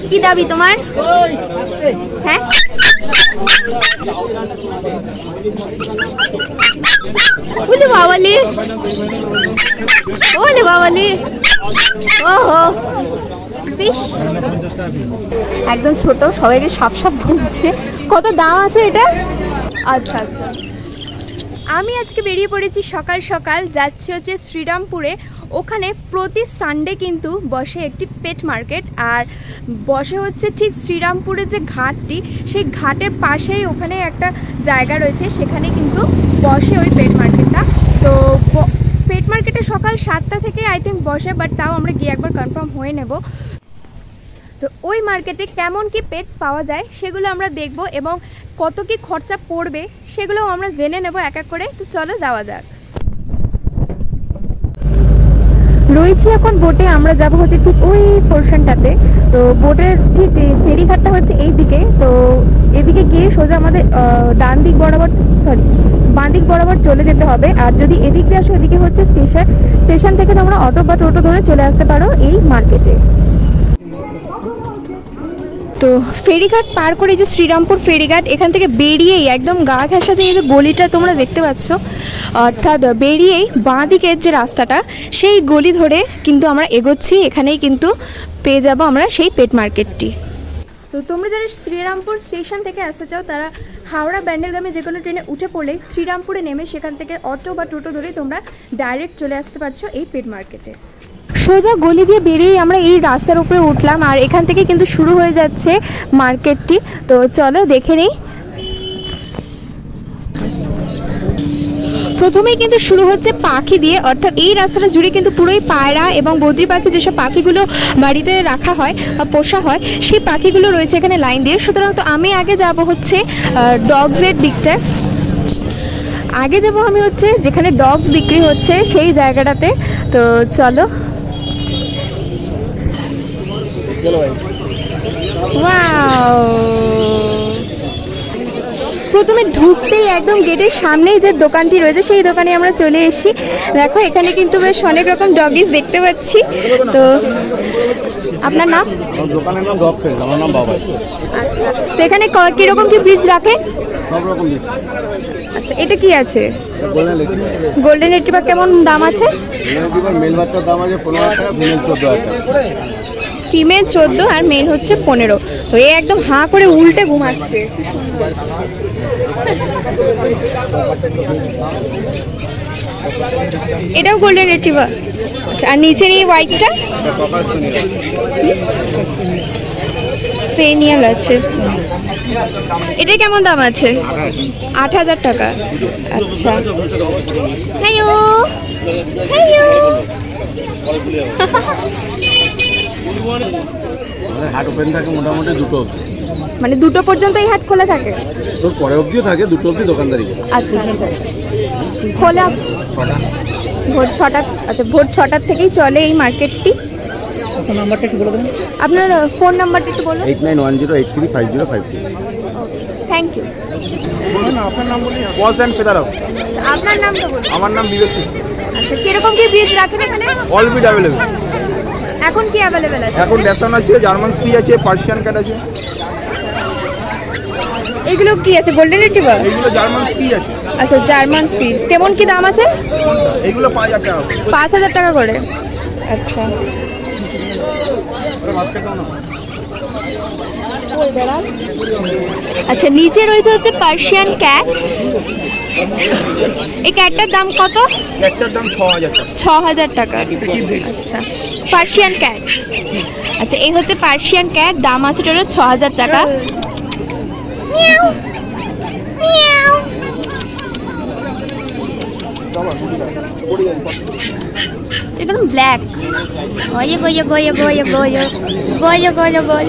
কি দাবি তোমার? হ্যাঁ ওলে বাবালি, ওলে বাবালি, ওহো একদম ছোট, সবাইকে সাপ সাপ বলছে। কত দাম আছে এটা? আচ্ছা আচ্ছা। আমি আজকে বেরিয়ে পড়েছি সকাল সকাল, যাচ্ছি হচ্ছে শ্রীরামপুরে। ওখানে প্রতি সানডে কিন্তু বসে একটি পেট মার্কেট, আর বসে হচ্ছে ঠিক শ্রীরামপুরে যে ঘাটটি, সেই ঘাটের পাশেই ওখানে একটা জায়গা রয়েছে, সেখানে কিন্তু বসে ওই পেট মার্কেটটা। তো পেট মার্কেটে সকাল 7টা থেকে আই থিঙ্ক বসে, বাট তাও আমরা গিয়ে একবার কনফার্ম হয়ে নেব। তো ওই মার্কেটে কেমন কি পেটস পাওয়া যায় সেগুলো আমরা দেখব, এবং কত কি খরচা পড়বে সেগুলোও আমরা জেনে নেব এক এক করে। তো চলো যাওয়া যাক। রয়েছি এখন বোটে, আমরা যাব হচ্ছে ঠিক ওই পোর্শনটাতে। তো বোটের ঠিক ফেরিঘাটটা হচ্ছে এই দিকে। তো এদিকে গিয়ে সোজা আমাদের ডান দিক বরাবর, সরি বাঁ দিক বরাবর চলে যেতে হবে। আর যদি এদিক দিয়ে আসো, এদিকে হচ্ছে স্টেশন থেকে তোমরা অটো বা টোটো ধরে চলে আসতে পারো এই মার্কেটে। তো ফেরিঘাট পার করে যে শ্রীরামপুর ফেরিঘাট, এখান থেকে বেরিয়েই একদম গা ঘেঁষা যে গলিটা তোমরা দেখতে পাচ্ছ, অর্থাৎ বেরিয়েই বাঁ দিকের যে রাস্তাটা, সেই গলি ধরে কিন্তু আমরা এগোচ্ছি। এখানেই কিন্তু পেয়ে যাব আমরা সেই পেট মার্কেটটি। তো তোমরা যারা শ্রীরামপুর স্টেশন থেকে আসতে চাও, তারা হাওড়া ব্যান্ডেলগামী যে কোনো ট্রেনে উঠে পড়লে শ্রীরামপুরে নেমে সেখান থেকে অটো বা টোটো ধরে তোমরা ডাইরেক্ট চলে আসতে পারছো এই পেট মার্কেটে। সোজা গলি দিয়ে বেরিয়ে আমরা এই রাস্তার উপরে উঠলাম, আর এখান থেকে কিন্তু শুরু হয়ে যাচ্ছে মার্কেটটি। তো চলো দেখে নেই। প্রথমেই কিন্তু শুরু হচ্ছে পাখি দিয়ে, অর্থাৎ এই রাস্তাটা জুড়ে কিন্তু পুরোই পায়রা এবং বদ্রি পাখি, যেসব পাখিগুলো বাড়িতে রাখা হয় বা পোষা হয়, সেই পাখিগুলো রয়েছে এখানে লাইন দিয়ে। সুতরাং তো আমি আগে যাব হচ্ছে ডগসের দিকটা। আগে যাব আমি হচ্ছে যেখানে ডগস বিক্রি হচ্ছে সেই জায়গাটাতে। তো চলো। ওয়াও, প্রথমে ঢুকতেই একদম গেটের সামনেই যে দোকানটি রয়েছে সেই দোকানে আমরা চলে এসেছি। দেখো এখানে কিন্তু বেশ অনেক রকম ডগিস দেখতে পাচ্ছি। তো আপনার নাম? দোকানের নাম ডগ ফ্রেন্ড, আমার নাম বাবা। আচ্ছা, তো এখানে কিরকম কি ব্রিড রাখে? সব রকম ব্রিড। আচ্ছা, এটা কি আছে? Golden retriever. গোল্ডেন রিট্রিভার কেমন দাম আছে? গোল্ডেন রিট্রিভার মেল বাচ্চার দাম আছে 15,000 টাকা, ফিমেল 14,000 টাকা। ফিমেল 14 আর মেল হচ্ছে 15। তো এই একদম হাঁ করে উল্টে ঘুমাচ্ছে। এটাও গোল্ডেন রিট্রিভার। আর নিচে নিয়ে হোয়াইটটা স্পেনিয়াল আছে। এটা কেমন দাম আছে? 8,000 টাকা। আচ্ছা, হ্যালো হ্যালো। হাট ওপেন থাকে মোটামুটি 2টো অবধি। মানে 2টো পর্যন্ত এই হাট খোলা থাকে? তোর পরে অবধিও থাকে, 2টো অবধি দোকানদারি। আচ্ছা, খোলা ভোর 6টা। আচ্ছা, ভোর 6টার থেকেই চলে এই মার্কেটটি। ফোন নাম্বারটা একটু বলে দেবেন। আপনার ফোন নাম্বারটা একটু বলুন। 8910835053। Thank you. আপনার নাম বলি? বস এন্ড ফেদারও। আপনার নামটা বলুন। আমার নাম বিবেক। আচ্ছা, কিরকম কি ব্রিড রাখেন এখানে? All breed available. এখন কি अवेलेबल আছে? এখন ল্যাসন আছে, জার্মান স্পি আছে, পার্সিয়ান ক্যাট আছে। এগুলো কি আছে? Golden retriever? এগুলো জার্মান স্পি আছে। আচ্ছা, জার্মান স্পি কেমন কি দাম আছে? এগুলো 5,000 টাকা। 5,000 টাকা করে। আচ্ছা, আচ্ছা নিচে রয়েছে হচ্ছে পার্সিয়ান ক্যাট। এই ক্যাটটার দাম কত? ক্যাটটার দাম 6,000 টাকা। 6,000 টাকা। আচ্ছা, পার্সিয়ান ক্যাট। আচ্ছা, এই হচ্ছে পার্সিয়ান ক্যাট, দাম আছে টোটাল 6,000 টাকা। মিয়াও মিয়াও। একদম ব্ল্যাক। গয় গয় গয় গয় গয় গয় গয় গয়।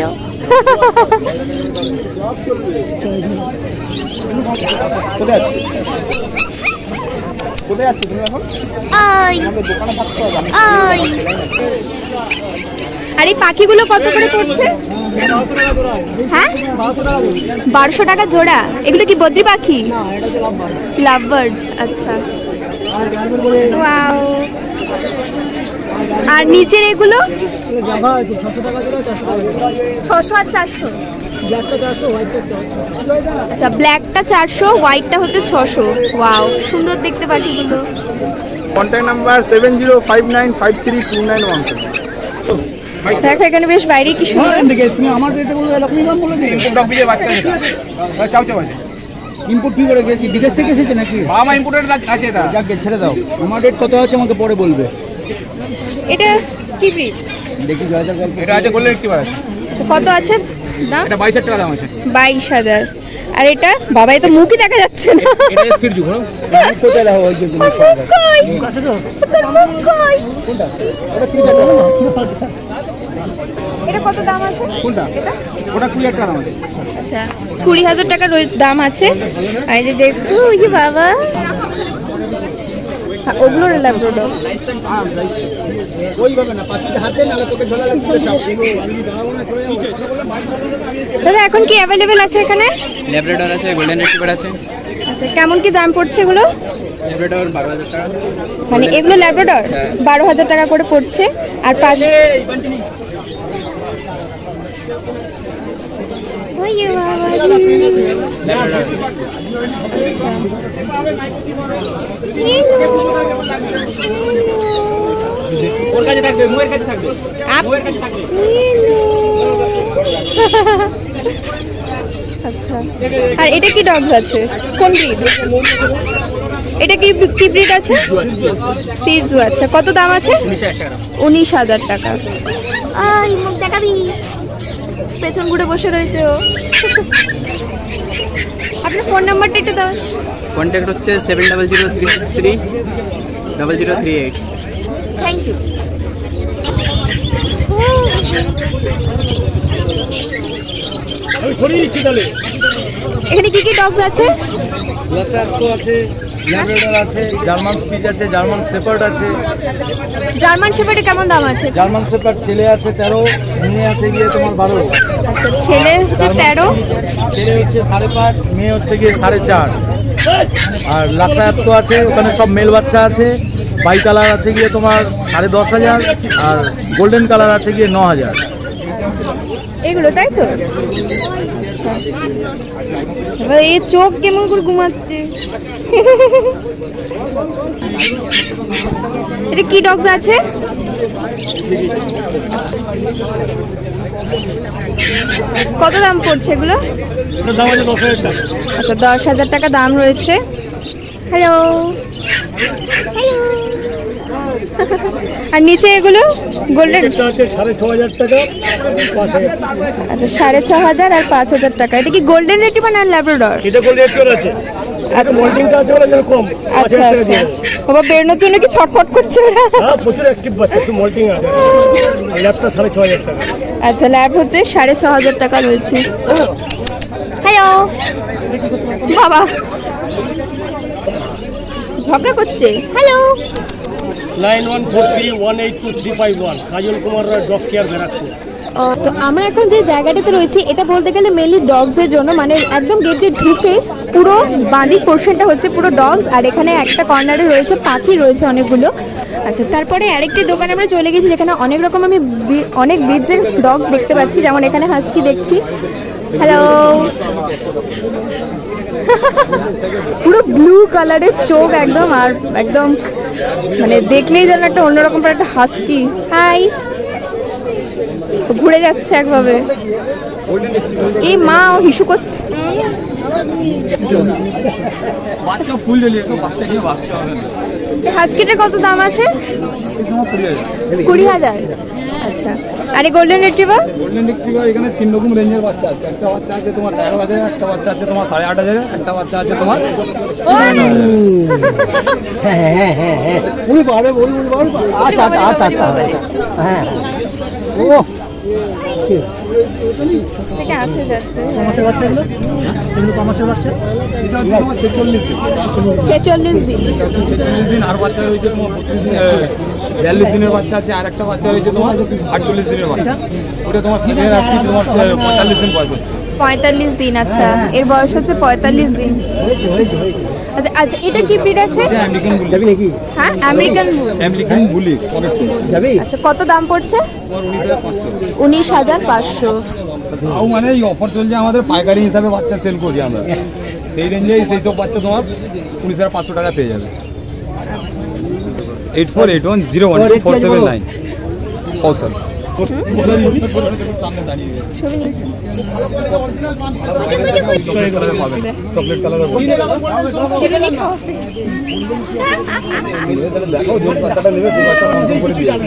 আর এই পাখিগুলো কত করে পড়ছে? হ্যাঁ, 1200 টাকা জোড়া। এগুলো কি বদ্রি পাখি? লাভ বার্ডস। আচ্ছা, ওয়াও। আর নিচের এগুলো 600 আর 400। আচ্ছা, ব্ল্যাকটা 400, হোয়াইটটা হচ্ছে 600। ওয়াও, সুন্দর দেখতে পাখিগুলো। Contact number 7059532917। দেখো এখানে বেশ বাইরে কি সুন্দর। তুমি আমার রেটে বলবে, আপনি নাম বলে দিন। ইম্পোর্ট অফ দিয়ে বাচ্চা এটা চাও চাও আছে। ইম্পোর্ট কি করে গেছি, বিদেশ থেকে এসেছে নাকি? বাবা ইম্পোর্টেড আছে এটা। যাকে ছেড়ে দাও, আমার রেট কত আছে আমাকে পরে বলবে। এটা কি ব্রিড? দেখি 2000 এটা আছে গোল্ডেন রিট্রিভার আছে। কত আছে দাম? এটা 22000 টাকা দাম আছে। 22000। আর এটা বাবা, এটা মুখই দেখা যাচ্ছে না। এটা সিরজু ঘোড়া। কোথায় রাখো ওই যে মুখ আছে তো? মুখ কই? কোনটা? এটা কি টাকা? এটা কত দাম আছে? কোনটা? এটা ওটা 20000 টাকা দাম আছে। আচ্ছা, 20000 টাকার দাম আছে। আর এই যে দেখো, ওই যে বাবা, ওগুলোর ল্যাব্রাডর। ওইভাবে না, পাখিটা হাতে নালে তোকে ঝোলা লাগছে। দাদা এখন কি অ্যাভেলেবেল আছে এখানে? ল্যাব্রাডর আছে, গোল্ডেন রিট্রিভার আছে। আচ্ছা, কেমন কি দাম পড়ছে এগুলো? ল্যাব্রাডর 12000 টাকা। মানে এগুলো ল্যাব্রাডর 12000 টাকা করে পড়ছে। আর পাশে আচ্ছা, আর এটা কি ডগস আছে? কোন ব্রিড? এটা কি ব্রিড আছে? সিজু। আচ্ছা, কত দাম আছে? 19000 টাকা। আই মুখ দেখাবি, পেছন ঘুরে বসে রয়েছে ও। আপনার ফোন নাম্বারটা একটু দাও। কন্ট্যাক্ট হচ্ছে 7003630038। Thank you. এখানে কি কি ডগস আছে? লাসারকো আছে, ল্যাব্রাডর আছে, জার্মান স্পিচ আছে, জার্মান শেপার্ড আছে। জার্মান শেপার্ডে কেমন দাম আছে? জার্মান শেপার্ড ছেলে আছে 13, মেয়ে আছে গিয়ে তোমার 12। আচ্ছা, ছেলে হচ্ছে 13, ছেলে হচ্ছে 5.5, মেয়ে হচ্ছে গিয়ে 4.5। আর লাসারকো আছে, ওখানে সব মেল বাচ্চা আছে। বাই কালার আছে গিয়ে তোমার 10,500, আর গোল্ডেন কালার আছে গিয়ে 9000। এগুলো তাই তো? এবার এই চোখ কেমন করে ঘুমাচ্ছে। এটা কি ডগস আছে? কত দাম পড়ছে এগুলো? আচ্ছা, 10,000 টাকা দাম রয়েছে। হ্যালো, আর নিচে এগুলো গোল্ডেন আছে 6500 টাকা, 5000। আচ্ছা, 6500 আর 5000 টাকা। এটা কি গোল্ডেন রিট্রিভার না ল্যাব্রাডর? এটা গোল্ডেন রিট্রিভার আছে। আচ্ছা, মল্টিংটা আছে ওটা কম। আচ্ছা আচ্ছা, বাবা বেরোনোর জন্য কি ছটফট করছে ওরা? হ্যাঁ, প্রচুর অ্যাক্টিভ বাচ্চা, একটু মল্টিং আছে। আর ল্যাবটা 6500 টাকা। আচ্ছা, ল্যাব হচ্ছে 6500 টাকা রয়েছে। হ্যালো বাবা, ঝগড়া করছে। হ্যালো, 9143182351 কাজল কুমার ডগ কেয়ার ব্যারাকপুর। তো আমরা এখন যে জায়গাটাতে রয়েছি, এটা বলতে গেলে মেনলি ডগসের জন্য, মানে একদম গেট দিয়ে ঢুকে পুরো বাঁদিক পোর্শনটা হচ্ছে পুরো ডগস। আর এখানে একটা কর্নারে রয়েছে পাখি রয়েছে অনেকগুলো। আচ্ছা, তারপরে আরেকটি দোকানে আমরা চলে গেছি, যেখানে অনেক রকম আমি অনেক ব্রিডের ডগস দেখতে পাচ্ছি। যেমন এখানে হাস্কি দেখছি। হ্যালো, পুরো ব্লু কালারের চোখ একদম, আর একদম মানে দেখলেই যেন একটা অন্যরকম একটা হাস্কি। হাই, ঘুরে যাচ্ছে একভাবে। এই মা ও হিসু করছে। হাস্কিটার কত দাম আছে? 20,000। আচ্ছা, আর এই গোল্ডেন রিট্রিভার? গোল্ডেন রিট্রিভার এখানে 3 রকম রেঞ্জের বাচ্চা আছে। একটা বাচ্চা আছে তোমার 13,000, একটা বাচ্চা আছে তোমার 8,500, একটা বাচ্চা আছে তোমার হ্যাঁ। ও এটা আছে যাচ্ছে। কমাসের বাচ্চা এগুলো? এগুলো কমাসের বাচ্চা? এটা হচ্ছে তোমার 46 দিন। 46 দিন। 46 দিন। আর বাচ্চা হয়েছে তোমার 42 দিনের বাচ্চা আছে। আর একটা বাচ্চা হয়েছে তোমার 48 দিনের বাচ্চা। ওটা তোমার সাথে আজকে তোমার 45 দিন বয়স হচ্ছে। 45 দিন। আচ্ছা, এর বয়স হচ্ছে 45 দিন। আচ্ছা আচ্ছা, এটা কি ব্রিড আছে? যাবি নাকি? হ্যাঁ, আমেরিকান বুল। আমেরিকান বুলি যাবি? আচ্ছা, কত দাম পড়ছে? 19,500। মানে এই অফার চলছে আমাদের, পাইকারি হিসাবে বাচ্চা সেল করি আমরা, সেই রেঞ্জে সেই সব বাচ্চা তোমার 19,500 টাকা পেয়ে যাবে। 8481012479 কৌশল। ছবি নিয়েছি। চকলেট কালার চিরুনি খাওয়া। দেখো যে বাচ্চাটা নেবে সেই বাচ্চা কনফার্ম করে দিয়ে যাবে।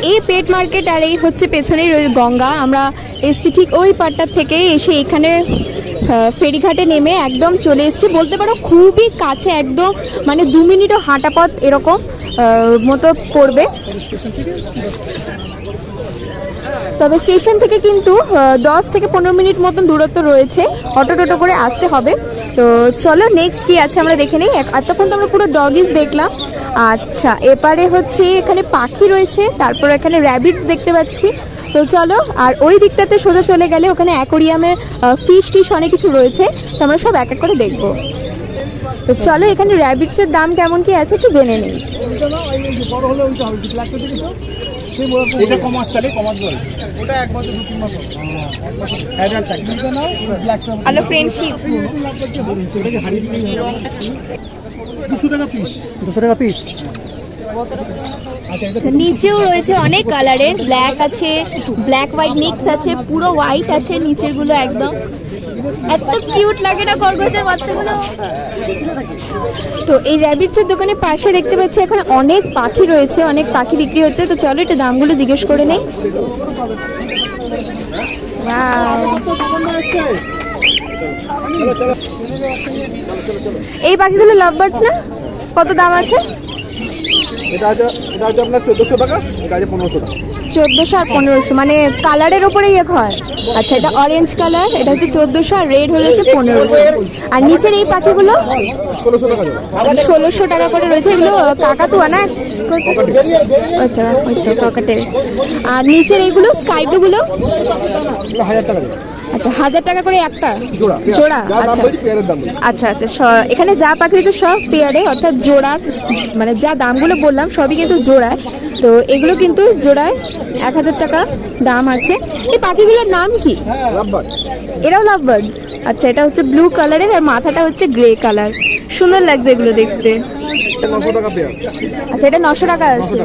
এই পেট মার্কেট আর এই হচ্ছে পেছনের ওই গঙ্গা। আমরা এসছি ঠিক ওই পাটটার থেকে, এসে এখানে ফেরিঘাটে নেমে একদম চলে এসেছি বলতে পারো, খুবই কাছে, একদম মানে 2 মিনিটও হাঁটা পথ এরকম মতো পড়বে। তবে স্টেশন থেকে কিন্তু 10 থেকে 15 মিনিট মতন দূরত্ব রয়েছে, অটো টোটো করে আসতে হবে। তো চলো নেক্সট কি আছে আমরা দেখে নিই। এতক্ষণ তো আমরা পুরো ডগিস দেখলাম। আচ্ছা, এপারে হচ্ছে এখানে পাখি রয়েছে, তারপর এখানে র্যাবিটস দেখতে পাচ্ছি। তো চলো, আর ওই দিকটাতে সোজা চলে গেলে ওখানে অ্যাকোরিয়ামে ফিশ টিশ অনেক কিছু রয়েছে, তো আমরা সব এক এক করে দেখবো। তো চলো, এখানে র্যাবিটসের দাম কেমন কি আছে একটু জেনে নিই। হ্যালো ফ্রেন্ডশিপ, 200 টাকা পিস। 200 টাকা পিস। নিচেও রয়েছে অনেক কালারের, ব্ল্যাক আছে, ব্ল্যাক হোয়াইট মিক্স আছে, পুরো হোয়াইট আছে নিচের গুলো একদম। এত কিউট লাগে না খরগোশের বাচ্চাগুলো। তো এই র্যাবিটসের দোকানের পাশে দেখতে পাচ্ছি এখানে অনেক পাখি রয়েছে, অনেক পাখি বিক্রি হচ্ছে। তো চলো এটা দামগুলো জিজ্ঞেস করে নেই। এই পাখিগুলো লাভ বার্ডস না? কত দাম আছে? এটা আছে আপনার 1400 টাকা, এটা আছে 1500 টাকা। 1400 আর 1500 মানে কালারের উপরে ইয়ে হয়। আচ্ছা, এটা অরেঞ্জ কালার, এটা হচ্ছে 1400 আর রেড হচ্ছে 1500। আর নিচের এই পাখিগুলো 1600 টাকা। 1600 টাকা করে রয়েছে। এগুলো কাকাতুয়া না? আচ্ছা, ওই তো কাকাটেল। আর নিচের এইগুলো স্কাই ব্লুগুলো 1000 টাকা। আচ্ছা, 1000 টাকা করে একটা জোড়া? আচ্ছা আচ্ছা আচ্ছা, এখানে যা পাখি তো সব পেয়ারে, অর্থাৎ জোড়া, মানে যা দামগুলো বললাম সবই কিন্তু জোড়ায়। তো এগুলো কিন্তু জোড়ায় 1000 টাকা দাম আছে। এই পাখিগুলোর নাম কি? এরাও লাভ বার্ডস? আচ্ছা, এটা হচ্ছে ব্লু কালারের আর মাথাটা হচ্ছে গ্রে কালার, সুন্দর লাগছে এগুলো দেখতে। 900 টাকা পেয়ার। আচ্ছা, এটা 900 টাকা আছে।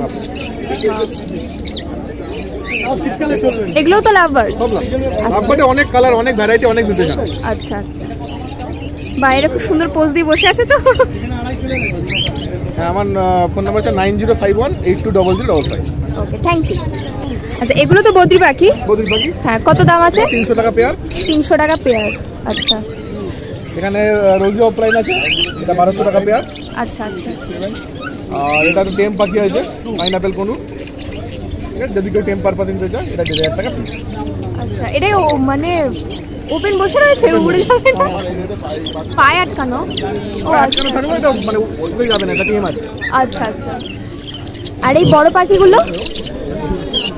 এগুলোও তো লাভ বার্ড? অনেক কালার, অনেক ভ্যারাইটি, অনেক বিদেশান। আচ্ছা আচ্ছা, বাইরে খুব সুন্দর পোজ দিয়ে বসে আছে তো। হ্যাঁ, আমার ফোন নাম্বার হচ্ছে 9051820055। ওকে, থ্যাংক ইউ। আচ্ছা, এগুলো তো বদ্রি পাখি? বদ্রি পাখি। হ্যাঁ, কত দাম আছে? 300 টাকা পেয়ার। 300 টাকা পেয়ার। আচ্ছা, এখানে রোজি অফলাইন আছে, এটা 1200 টাকা পেয়ার। আচ্ছা আচ্ছা। আর এটা তো টেম পাখি আছে, পাইনাপেল কোনু। ঠিক আছে, যদি কেউ টেম পারপাস নিতে চায় এটা 1000 টাকা পিস। আচ্ছা, এটাই মানে ওপেন বসে রয়েছে, উড়ে যাবে না? পায়ে আটকানো? ও আটকানো থাকবে, এটা মানে উড়ে যাবে না, এটা টেম আছে। আচ্ছা আচ্ছা। আর এই বড় পাখিগুলো?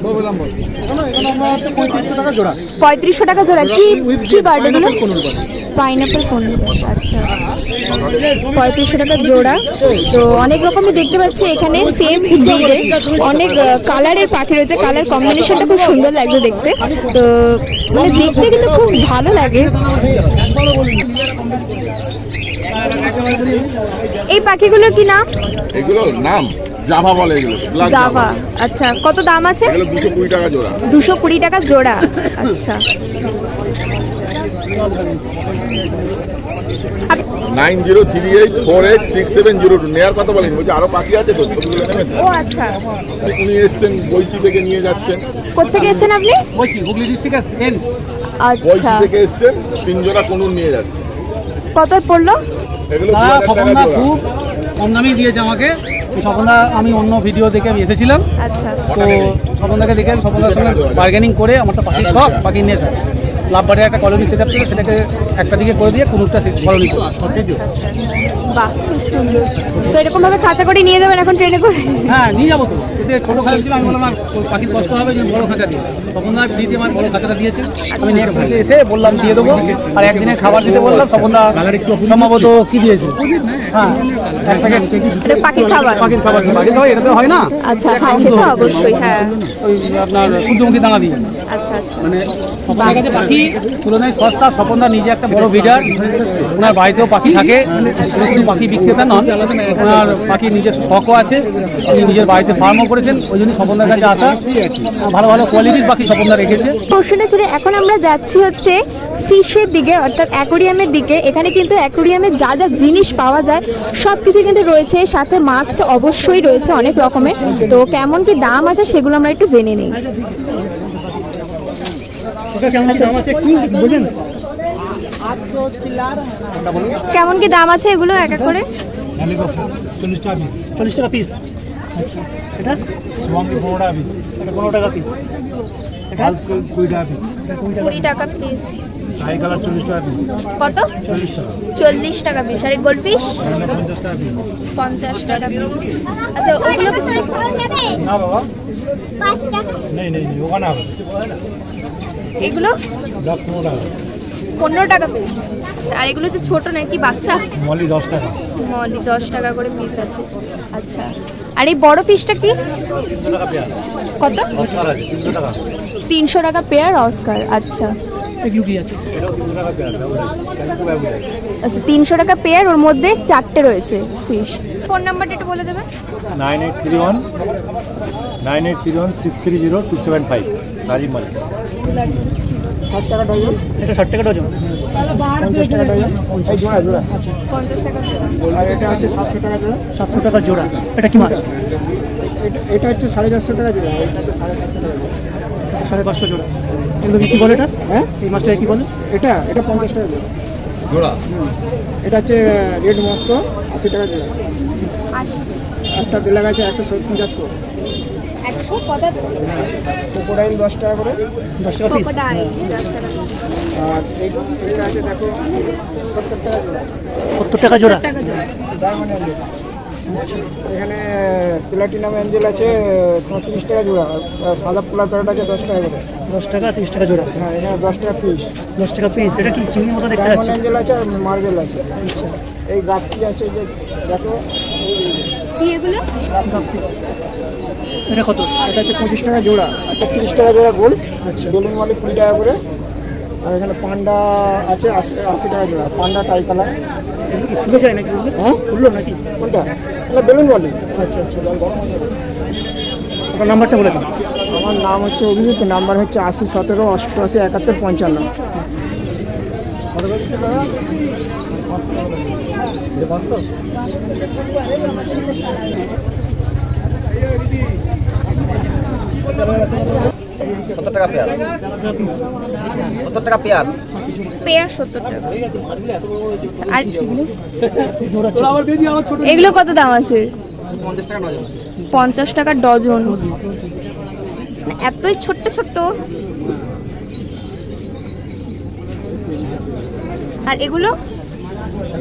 বললাম বল, এখানে আমরা 3500 টাকা জোড়া। 3500 টাকা জোড়া। কি কি বার্ড এগুলো? পাইনাপেল কোন? আচ্ছা, 3500 টাকা জোড়া। তো অনেক রকমের দেখতে পাচ্ছি এখানে, সেম ব্রিডের অনেক কালারের পাখি রয়েছে। কালার কম্বিনেশনটা খুব সুন্দর লাগছে দেখতে। তো মানে দেখতে কিন্তু খুব ভালো লাগে। এই পাখিগুলোর কি নাম? এগুলোর নাম জাভা বলে, এগুলো জাভা। আচ্ছা, কত দাম আছে? এগুলো 220 টাকা জোড়া। 220 টাকা জোড়া। আচ্ছা, 9038486702 নেয়ার কথা বলেন। বলছি আরো পাখি আছে তো, ছবিগুলো নেবেন? ও আচ্ছা। উনি এসছেন বইচি থেকে নিয়ে যাচ্ছেন। কোথা থেকে এসেছেন আপনি? Hooghly district N. বইচি আচ্ছা, থেকে এসছেন, 3 জোড়া কোনুর নিয়ে যাচ্ছেন। কত পড়লো? এগুলো 2000 টাকা জোড়া। খুব কম দামেই দিয়েছে আমাকে। স্বপনদা, আমি অন্য ভিডিও দেখে আমি এসেছিলাম, আচ্ছা তো স্বপনদাকে দেখে স্বপনদার সঙ্গে বার্গেনিং করে আমার তো পাখি সব পাখি নিয়েছে। লাভবারে একটা কলোনি সেট আপ ছিল, সেটাকে একটা দিকে করে দিয়ে কুনুরটা কলোনি করলো। বাহ, খুব সুন্দর। তো এরকম ভাবে খাঁচা করে নিয়ে যাবেন এখন ট্রেনে করে? হ্যাঁ নিয়ে যাবো তো, এটা ছোটো খাঁচা ছিল, আমি বললাম আর পাখির কষ্ট হবে যে বড়ো খাঁচা দিয়ে, তখন না ফ্রিতে আমার বড়ো খাঁচাটা দিয়েছে। আমি নেক্সট উইকে এসে বললাম দিয়ে দেবো, আর একদিনে খাবার দিতে বললাম, তখন না সম্ভবত কি দিয়েছে, হ্যাঁ এক প্যাকেট পাখির খাবার। পাখির খাবার, পাখির খাবার এটা তো হয় না। আচ্ছা, হ্যাঁ সেটা অবশ্যই, হ্যাঁ। ওই আপনার সূর্যমুখী দানা দিয়ে, আচ্ছা আচ্ছা। মানে স্বপনের কাছে পাখি তুলনায় সস্তা। স্বপনদা নিজে একটা বড় ব্রিডার, ওনার বাড়িতেও পাখি থাকে, কোনো পাখি বিক্রেতা নন, ওনার পাখির নিজের শখও আছে, উনি নিজের বাড়িতে ফার্মও করেছেন, ওই জন্য স্বপনদার কাছে আসা। ভালো ভালো কোয়ালিটির পাখি স্বপনদা রেখেছে। প্রশ্নটা ছিল, এখন আমরা যাচ্ছি হচ্ছে ফিশের দিকে, অর্থাৎ অ্যাকোরিয়ামের দিকে। এখানে কিন্তু অ্যাকোরিয়ামে যা যা জিনিস পাওয়া যায় সব কিছু কিন্তু রয়েছে, সাথে মাছ তো অবশ্যই রয়েছে অনেক রকমের। তো কেমন কি দাম আছে সেগুলো আমরা একটু জেনে নিই। কেমন কি দাম আছে এগুলো এক এক করে? 40 টাকা পিস। এটা 15 টাকা পিস। এটা 15 টাকা পিস। এটা 20 টাকা পিস। 20 টাকা পিস। হাই কালার 40 টাকা পিস। কত? 40 টাকা। 40 টাকা পিস। আর গোল্ড ফিশ 50 টাকা পিস। 50 টাকা পিস। আচ্ছা, ওগুলো না বাবা 5 টাকা। नहीं नहीं नहीं होगा ना। এগুলো 15 টাকা। 15 টাকা পিস। আর এগুলো যে ছোট নাকি বাচ্চা? মলি 10 টাকা। মলি 10 টাকা করে পিস আছে। আচ্ছা, আর এই বড় পিসটা কি? 300 টাকা পেয়ার। কত? অস্কার আছে 300 টাকা। 300 টাকা পেয়ার অস্কার। আচ্ছা, এগুলো কি আছে? এটাও 300 টাকা পেয়ার। আচ্ছা 300 টাকা পেয়ার, ওর মধ্যে 4টে রয়েছে ফিশ। ফোন নাম্বারটা একটু বলে দেবেন? 9831 রাজীব মালিক। 60 টাকা ডজন। এটা 60 টাকা ডজন। 50 টাকা ডজন। এই জোড়া জোড়া। 50 টাকা। আর এটা হচ্ছে 700 টাকা জোড়া। 700 টাকা জোড়া। এটা কি মাছ? এটা হচ্ছে 450 টাকা জোড়া। এটা হচ্ছে 550 টাকা জোড়া। 550 জোড়া। এগুলো কি বলে এটা? হ্যাঁ, এই মাছটা কি বলে? এটা 50 টাকা জোড়া। জোড়া। এটা হচ্ছে রেড মস্কো 80 টাকা জোড়া। 80। একটা বেলা গাছে 175। 175। ক্রোকোডাইল 10 টাকা করে। 10 টাকা পিস। ক্রোকোডাইল 10 টাকা। আর এইটা আছে দেখো 70 টাকা জোড়া। 70 টাকা জোড়া। Diamond Angel. এখানে প্লাটিনাম অ্যাঞ্জেল আছে 35 টাকা জোড়া। আর সাদা পোলা প্যারট আছে 10 টাকা করে। 10 টাকা 30 টাকা জোড়া। হ্যাঁ, এখানে 10 টাকা পিস। 10 টাকা পিস। এটা কি চিংড়ির মতো দেখতে ডায়মন্ড পাচ্ছি? অ্যাঞ্জেল আছে আর মার্বেল আছে। আচ্ছা, এই গাছটি আছে যে দেখো, কি এগুলো? এটা কত? এটা হচ্ছে 25 টাকা জোড়া, 30 টাকা জোড়া গোল্ড। আচ্ছা, বেলুন মালি 20 টাকা করে। আর এখানে পান্ডা আছে 80 টাকা জোড়া, পান্ডা টাই কালার। খুলে যায় নাকি? হ্যাঁ, খুললো নাকি? কোনটা? এটা বেলুন মালি। আচ্ছা আচ্ছা, আপনার নাম্বারটা বলে দিন। আমার নাম হচ্ছে অভিজিৎ, নাম্বার হচ্ছে 80 17 88 71 55। টাকা পেয়ার। 70 টাকা পেয়ার। পেয়ার 70 টাকা। আর এগুলো কত দাম আছে? 50 টাকা ডজন। 50 টাকা ডজন। এতই ছোট্ট ছোট্ট। আর এগুলো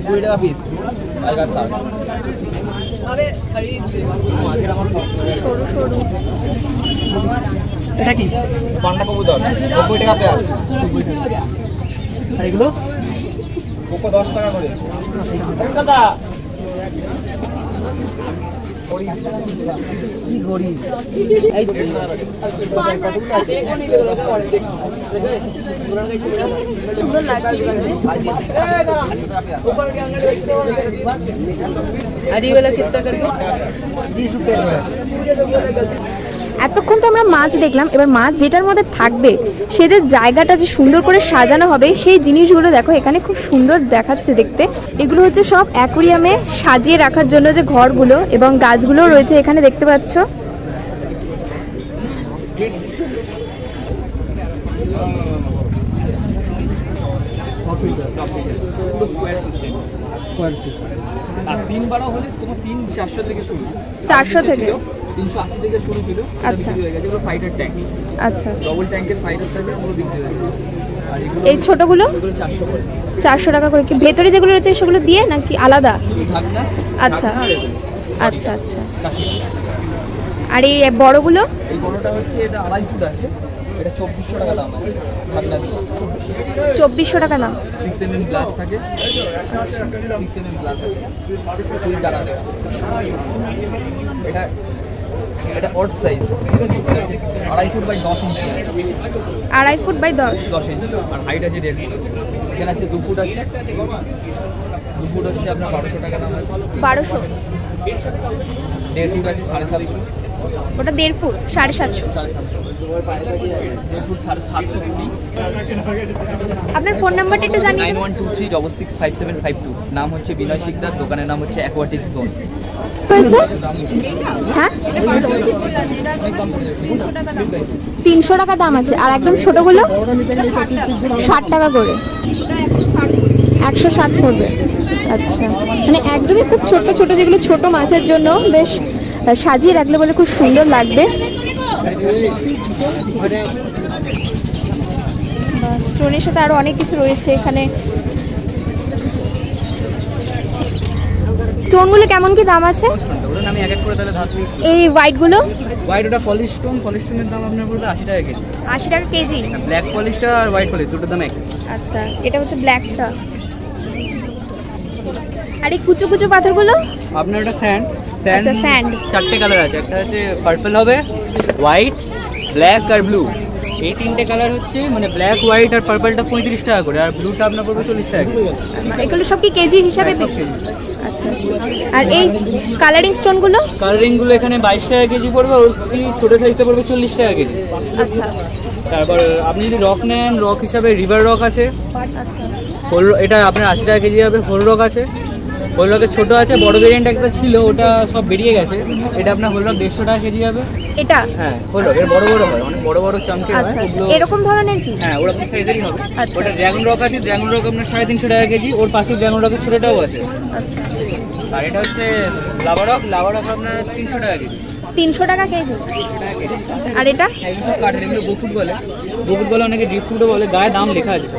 20 টাকা পিস। Tiger Shark. সরু সরু। এটা কি? পান্ডা কবুতর 90 টাকা পেয়ার। আর এগুলো? কোকো 10 টাকা করে। সুন্দর লাগছে এতক্ষণ তো আমরা মাছ দেখলাম, এবার মাছ যেটার মধ্যে থাকবে সে যে জায়গাটা যে সুন্দর করে সাজানো হবে সেই জিনিসগুলো দেখো এখানে খুব সুন্দর দেখাচ্ছে দেখতে। এগুলো হচ্ছে সব অ্যাকুরিয়ামে সাজিয়ে রাখার জন্য যে ঘরগুলো, এবং গাছগুলো রয়েছে এখানে দেখতে পাচ্ছ। Square system. আর 3 12 হলে তোমার 400 থেকে শুরু। 400 থেকে 380 থেকে শুরু ছিল। আচ্ছা, হয়ে গেছে পুরো ফাইটার ট্যাঙ্ক। আচ্ছা, ডবল ট্যাঙ্কের ফাইটার থাকে পুরো বিক্রি হয়ে গেছে। আর এগুলো এই ছোটগুলো 400 করে। 400 টাকা করে। কি ভেতরে যেগুলো রয়েছে সেগুলো দিয়ে নাকি আলাদা? শুধু ঢাকনা। আচ্ছা ঢাকনা আর এগুলো। আচ্ছা আচ্ছা। 400 টাকা। আর এই বড়গুলো? এই বড়টা হচ্ছে এটা 2.5 ফুট আছে, এটা 2400 টাকা দাম আছে ঢাকনা দিয়ে। 2400 টাকা দাম। 6 mm গ্লাস থাকে, 6 mm গ্লাস আছে, ফুল টাকা দেওয়া। এটা অড সাইজ, ঠিক আছে? এটা হচ্ছে 2.5 foot by 10 inch, 2.5 foot by 10 inch. আর হাইট আছে 1.5 ফুট। এখানে আছে 2 ফুট আছে, 2 ফুট হচ্ছে আপনার 1200 টাকা দাম আছে। 1200। 1.5 ফুট আছে 750, ওটা 1.5 ফুট 750। 750, 1.5 ফুট 750 কুড়ি। আপনার ফোন নাম্বারটা একটু জানিয়ে দিন। 9123665752। নাম হচ্ছে বিনয় শিকদার, দোকানের নাম হচ্ছে অ্যাকোয়াটিক জোন। হয়েছে? হ্যাঁ 300 টাকা দাম আছে। আর একদম ছোটগুলো 60 টাকা করে। 160 পড়বে। আচ্ছা, মানে একদমই খুব ছোট ছোট, যেগুলো ছোট মাছের জন্য বেশ সাজিয়ে রাখলে বলে খুব সুন্দর লাগবে। স্টোনের সাথে আরো অনেক কিছু রয়েছে এখানে। স্টোনগুলো কেমন কি দাম আছে? আমি এক এক করে তাহলে ধাপ এই হোয়াইটগুলো? হোয়াইট ওটা পলিশ স্টোন, পলিশ স্টোনের দাম আপনার পড়বে 80 টাকা কেজি। 80 টাকা কেজি। ব্ল্যাক পলিশটা আর হোয়াইট পলিশ দুটোর দাম একই। আচ্ছা, এটা হচ্ছে ব্ল্যাকটা। আর এই কুচো কুচো পাথরগুলো? আপনার ওটা স্যান্ড। আচ্ছা, স্যান্ড। 4টে কালার আছে, একটা হচ্ছে পার্পল হবে, হোয়াইট, ব্ল্যাক আর ব্লু। এই 3টে কালার হচ্ছে মানে ব্ল্যাক, হোয়াইট আর পার্পলটা 35 টাকা করে, আর ব্লুটা আপনার পড়বে 40 টাকা করে। এগুলো সব কি কেজি হিসাবে? সব কেজি। আচ্ছা। আর এই কালারিং স্টোনগুলো? কালারিংগুলো এখানে 22 টাকা কেজি পড়বে, ওই ছোটো সাইজটা পড়বে 40 টাকা কেজি। আচ্ছা। তারপর আপনি যদি রক নেন, রক হিসাবে রিভার রক আছে, আচ্ছা। হোল এটা আপনার 80 টাকা কেজি হবে। হোল রক আছে, হোল রকের ছোটো আছে, বড় ভেরিয়েন্ট একটা ছিল, ওটা সব বেরিয়ে গেছে। এটা আপনার হোল রক 150 টাকা কেজি হবে। এটা? হ্যাঁ, হোল রক এর বড় বড় হয়, অনেক বড় বড় চামচে হয়। আচ্ছা, ওগুলো এরকম ধরনের কি? হ্যাঁ, ওরকম সাইজেরই হবে। আচ্ছা। ওটা ড্রাগন রক আছে, ড্রাগন রক আপনার 350 টাকা কেজি। ওর পাশে ড্রাগন রকের ছোটোটাও আছে। আচ্ছা। আর এটা হচ্ছে লাভা রক, লাভা রক আপনার 300 টাকা কেজি। 300 টাকা কেজি। আর এটা? এগুলো সব কাঠের, এগুলো বকুট বলে। বকুট বলে, অনেকে ডিপ ফুডও বলে, গায়ে দাম লেখা আছে।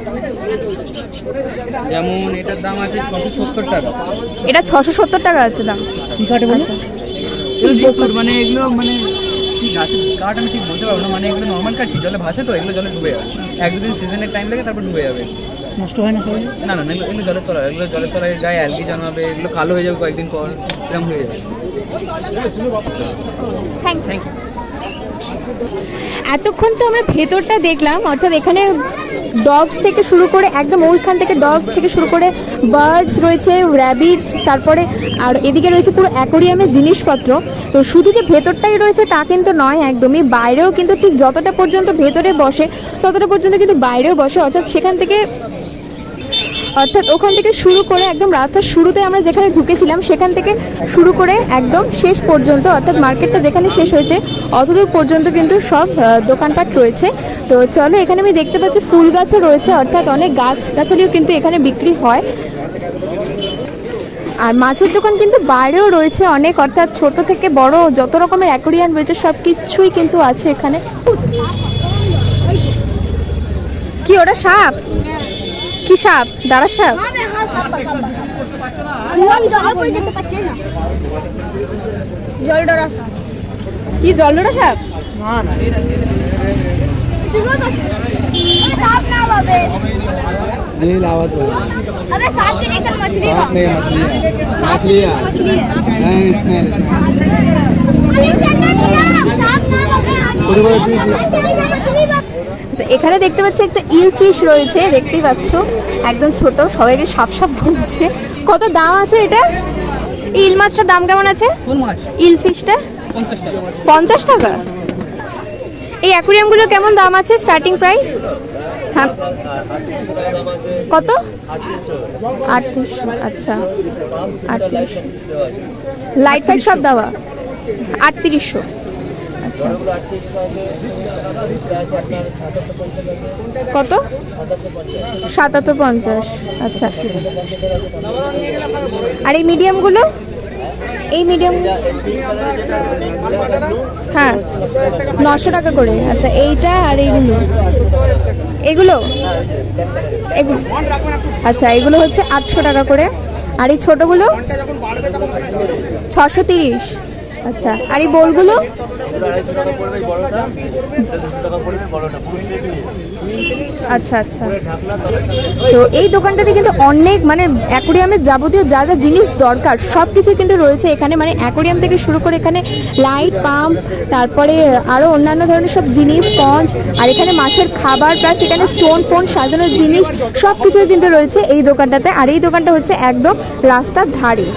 যেমন এটার দাম আছে 670 টাকা। এটা 670 টাকা আছে দাম। কি কাঠে বলে? এগুলো বকুট, মানে এগুলো মানে কি গাছের কাঠ আমি ঠিক বলতে পারবো না, মানে এগুলো নর্মাল কাঠ, জলে ভাসে তো, এগুলো জলে ডুবে যাবে। 1-2 দিন সিজনের টাইম লাগে, তারপর ডুবে যাবে। নষ্ট হয় না সবাই? না না, এগুলো জলের তলায়, এগুলো জলের তলায় গায়ে অ্যালগি জন্মাবে, এগুলো কালো হয়ে যাবে কয়েকদিন পর, এরকম হয়ে যাবে। Thank you. এতক্ষণ তো আমরা ভেতরটা দেখলাম, অর্থাৎ এখানে ডগস থেকে শুরু করে একদম ওইখান থেকে ডগস থেকে শুরু করে বার্ডস রয়েছে, র্যাবিটস, তারপরে আর এদিকে রয়েছে পুরো অ্যাকোরিয়ামের জিনিসপত্র। তো শুধু যে ভেতরটাই রয়েছে তা কিন্তু নয়, একদমই বাইরেও কিন্তু ঠিক যতটা পর্যন্ত ভেতরে বসে ততটা পর্যন্ত কিন্তু বাইরেও বসে। অর্থাৎ ওখান থেকে শুরু করে একদম রাস্তার শুরুতে আমরা যেখানে ঢুকেছিলাম সেখান থেকে শুরু করে একদম শেষ পর্যন্ত, অর্থাৎ মার্কেটটা যেখানে শেষ হয়েছে অতদূর পর্যন্ত কিন্তু সব দোকানপাট রয়েছে। তো চলো, এখানে আমি দেখতে পাচ্ছি ফুল গাছও রয়েছে, অর্থাৎ অনেক গাছগাছালিও কিন্তু এখানে বিক্রি হয়। আর মাছের দোকান কিন্তু বাইরেও রয়েছে অনেক, অর্থাৎ ছোট থেকে বড় যত রকমের অ্যাকোরিয়াম রয়েছে সব কিছুই কিন্তু আছে এখানে। কি ওটা সাপ? কি সাপ? দাঁড়া সাপ? কি জলডোরা সাপ? नील आवत है। अबे साथ में एक मछली साथ में मछली है। नहीं इसमें এখানে দেখতে পাচ্ছি একটা ইল ফিশ রয়েছে, দেখতেই পাচ্ছ একদম ছোট, সবাইকে সাপ সাপ বলছে। কত দাম আছে এটা? ইল মাছটার দাম কেমন আছে? ফুল মাছ ইল ফিশটা 50 টাকা। 50 টাকা। এই অ্যাকোরিয়ামগুলো কেমন দাম আছে, স্টার্টিং প্রাইস? হ্যাঁ, কত? 3800। আচ্ছা, 3800। লাইট ফাইট সব দেওয়া 3800। আচ্ছা, কত? 7750। আচ্ছা, আর এই মিডিয়ামগুলো? এই মিডিয়াম হ্যাঁ 900 টাকা করে। আচ্ছা এইটা আর এইগুলো এগুলো এগুলো আচ্ছা এগুলো হচ্ছে 800 টাকা করে। আর এই ছোটোগুলো 630। আচ্ছা আর এই বোলগুলো আচ্ছা আচ্ছা। তো এই দোকানটাতে কিন্তু অনেক মানে অ্যাকোরিয়ামের যাবতীয় যা যা জিনিস দরকার সব কিছুই কিন্তু রয়েছে এখানে। মানে অ্যাকোরিয়াম থেকে শুরু করে এখানে লাইট পাম্প, তারপরে আরও অন্যান্য ধরনের সব জিনিস, স্পঞ্জ, আর এখানে মাছের খাবার, প্লাস এখানে স্টোন ফোন সাজানোর জিনিস সব কিছুই কিন্তু রয়েছে এই দোকানটাতে। আর এই দোকানটা হচ্ছে একদম রাস্তার ধারে।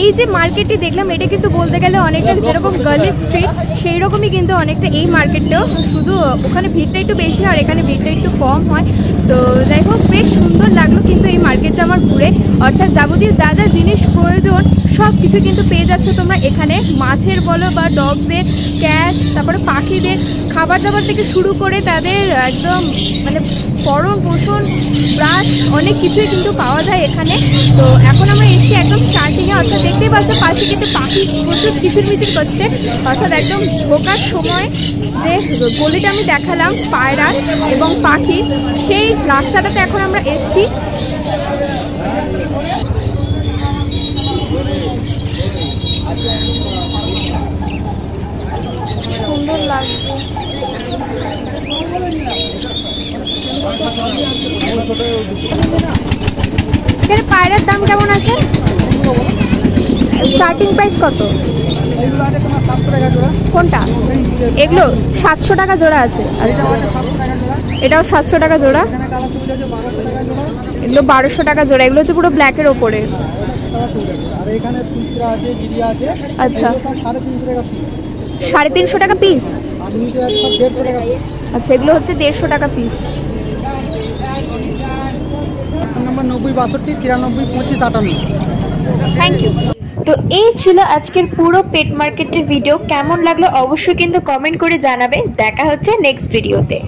এই যে মার্কেটটি দেখলাম এটা কিন্তু বলতে গেলে অনেকটা যেরকম গার্লি স্ট্রিট সেই রকমই কিন্তু অনেকটা এই মার্কেটটাও, শুধু ওখানে ভিড়টা একটু বেশি আর এখানে ভিড়টা একটু কম হয়। তো যাই হোক বেশ সুন্দর লাগলো কিন্তু এই মার্কেটটা আমার ঘুরে। অর্থাৎ যাবতীয় যা যা জিনিস প্রয়োজন সব কিছু কিন্তু পেয়ে যাচ্ছে তোমরা এখানে। মাছের বলো বা ডগদের, ক্যাট, তারপরে পাখিদের খাবার দাবার থেকে শুরু করে তাদের একদম মানে ভরণ পোষণ ব্রাশ অনেক কিছুই কিন্তু পাওয়া যায় এখানে। তো এখন আমরা এসেছি একদম স্টার্টিংয়ে, অর্থাৎ দেখতেই পাচ্ছ পাশে কিন্তু পাখি প্রচুর কিচিরমিচির করছে। অর্থাৎ একদম ঢোকার সময় যে গলিটা আমি দেখালাম পায়রা এবং পাখি, সেই রাস্তাটাতে এখন আমরা এসেছি। সুন্দর লাগছে। এখানে পায়রার দাম কেমন আছে? স্টার্টিং প্রাইস কত? কোনটা? এগুলো 700 টাকা জোড়া আছে। আচ্ছা এটাও 700 টাকা জোড়া, এগুলো 1200 টাকা জোড়া। এগুলো হচ্ছে পুরো ব্ল্যাকের ওপরে। আচ্ছা 350 টাকা পিস। আচ্ছা এগুলো হচ্ছে 150 টাকা পিস। নম্বর 90 62 93 25 58। Thank you. তো এই ছিল আজকের পুরো পেট মার্কেটের ভিডিও। কেমন লাগলো অবশ্যই কিন্তু কমেন্ট করে জানাবে। দেখা হচ্ছে নেক্সট ভিডিওতে।